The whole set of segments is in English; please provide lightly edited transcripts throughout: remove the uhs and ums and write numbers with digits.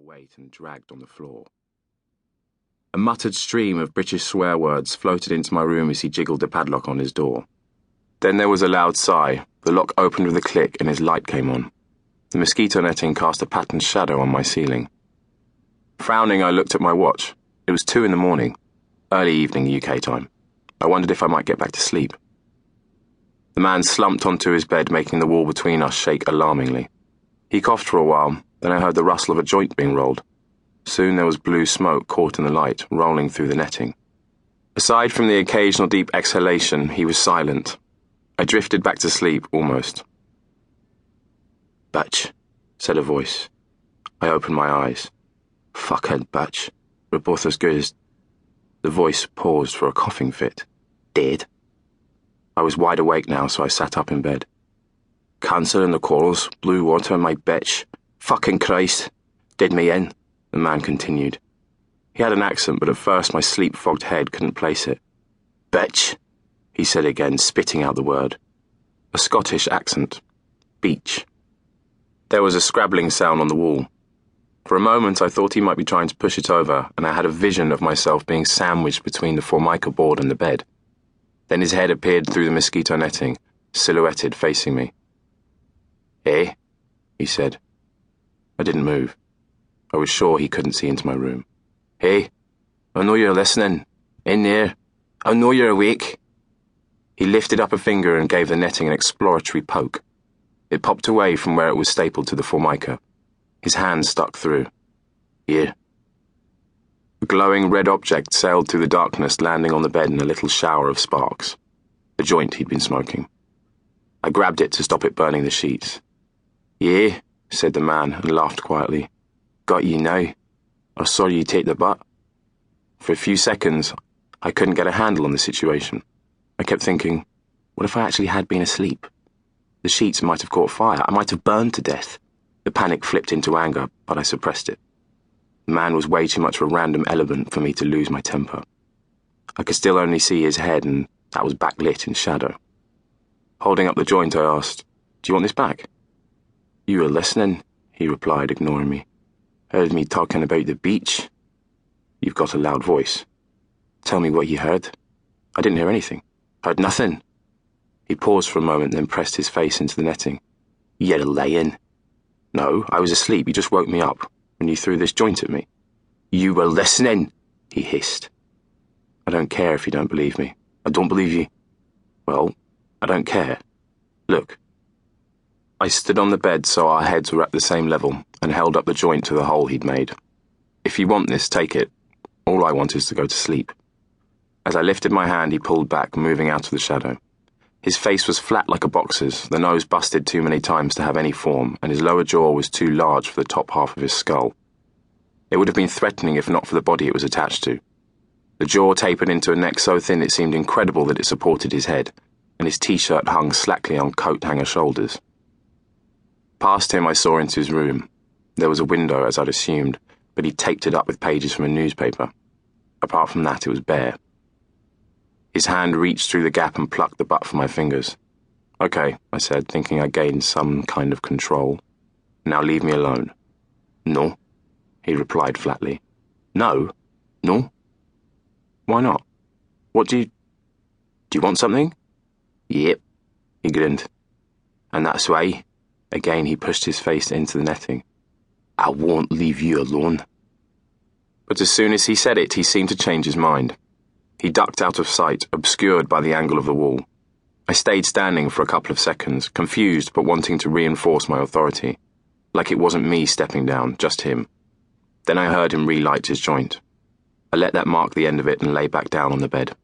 weight and dragged on the floor. A muttered stream of British swear words floated into my room as he jiggled the padlock on his door. Then there was a loud sigh, the lock opened with a click and his light came on. The mosquito netting cast a patterned shadow on my ceiling. Frowning, I looked at my watch. It was 2 a.m, early evening UK time. I wondered if I might get back to sleep. The man slumped onto his bed, making the wall between us shake alarmingly. He coughed for a while, then I heard the rustle of a joint being rolled. Soon there was blue smoke caught in the light, rolling through the netting. Aside from the occasional deep exhalation, he was silent. I drifted back to sleep, almost. "Bitch," said a voice. I opened my eyes. "Fuckhead, bitch. We're both as good as..." The voice paused for a coughing fit. "Dead?" I was wide awake now, so I sat up in bed. "Cancer in the corals, blue water, my bitch. Fucking Christ. Did me in," the man continued. He had an accent, but at first my sleep-fogged head couldn't place it. "Bitch," he said again, spitting out the word. A Scottish accent. Beach. There was a scrabbling sound on the wall. For a moment I thought he might be trying to push it over, and I had a vision of myself being sandwiched between the formica board and the bed. Then his head appeared through the mosquito netting, silhouetted facing me. "Eh?" he said. I didn't move. I was sure he couldn't see into my room. "Hey, I know you're listening. In there. I know you're awake." He lifted up a finger and gave the netting an exploratory poke. It popped away from where it was stapled to the formica. His hand stuck through. "Here." A glowing red object sailed through the darkness, landing on the bed in a little shower of sparks. The joint he'd been smoking. I grabbed it to stop it burning the sheets. "Yeah," said the man, and laughed quietly. "Got you now. I saw you take the butt." For a few seconds, I couldn't get a handle on the situation. I kept thinking, what if I actually had been asleep? The sheets might have caught fire. I might have burned to death. The panic flipped into anger, but I suppressed it. The man was way too much of a random element for me to lose my temper. I could still only see his head, and that was backlit in shadow. Holding up the joint, I asked, "Do you want this back?" "You were listening," he replied, ignoring me. "Heard me talking about the beach." "You've got a loud voice." "Tell me what you heard." "I didn't hear anything." "Heard nothing." He paused for a moment, then pressed his face into the netting. "You're lying." "No, I was asleep. You just woke me up when you threw this joint at me." "You were listening," he hissed. "I don't care if you don't believe me." "I don't believe you." "Well, I don't care. Look." I stood on the bed so our heads were at the same level and held up the joint to the hole he'd made. "If you want this, take it. All I want is to go to sleep." As I lifted my hand, he pulled back, moving out of the shadow. His face was flat like a boxer's, the nose busted too many times to have any form, and his lower jaw was too large for the top half of his skull. It would have been threatening if not for the body it was attached to. The jaw tapered into a neck so thin it seemed incredible that it supported his head, and his t-shirt hung slackly on coat-hanger shoulders. Past him I saw into his room. There was a window, as I'd assumed, but he'd taped it up with pages from a newspaper. Apart from that, it was bare. His hand reached through the gap and plucked the butt from my fingers. "Okay," I said, thinking I gained some kind of control. "Now leave me alone." "No," he replied flatly. "No? No? Why not? What do you want something?" "Yep," he grinned. "And that's why..." Again he pushed his face into the netting. "I won't leave you alone." But as soon as he said it, he seemed to change his mind. He ducked out of sight, obscured by the angle of the wall. I stayed standing for a couple of seconds, confused but wanting to reinforce my authority. Like it wasn't me stepping down, just him. Then I heard him relight his joint. I let that mark the end of it and lay back down on the bed.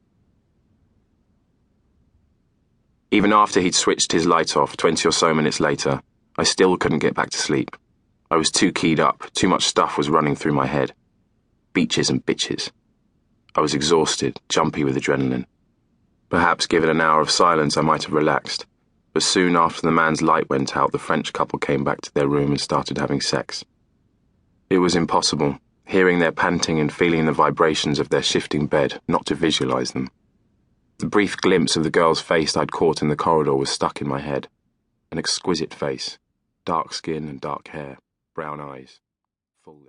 Even after he'd switched his light off 20 or so minutes later, I still couldn't get back to sleep. I was too keyed up, too much stuff was running through my head. Beaches and bitches. I was exhausted, jumpy with adrenaline. Perhaps given an hour of silence I might have relaxed, but soon after the man's light went out, the French couple came back to their room and started having sex. It was impossible, hearing their panting and feeling the vibrations of their shifting bed, not to visualize them. The brief glimpse of the girl's face I'd caught in the corridor was stuck in my head. An exquisite face, dark skin and dark hair, brown eyes.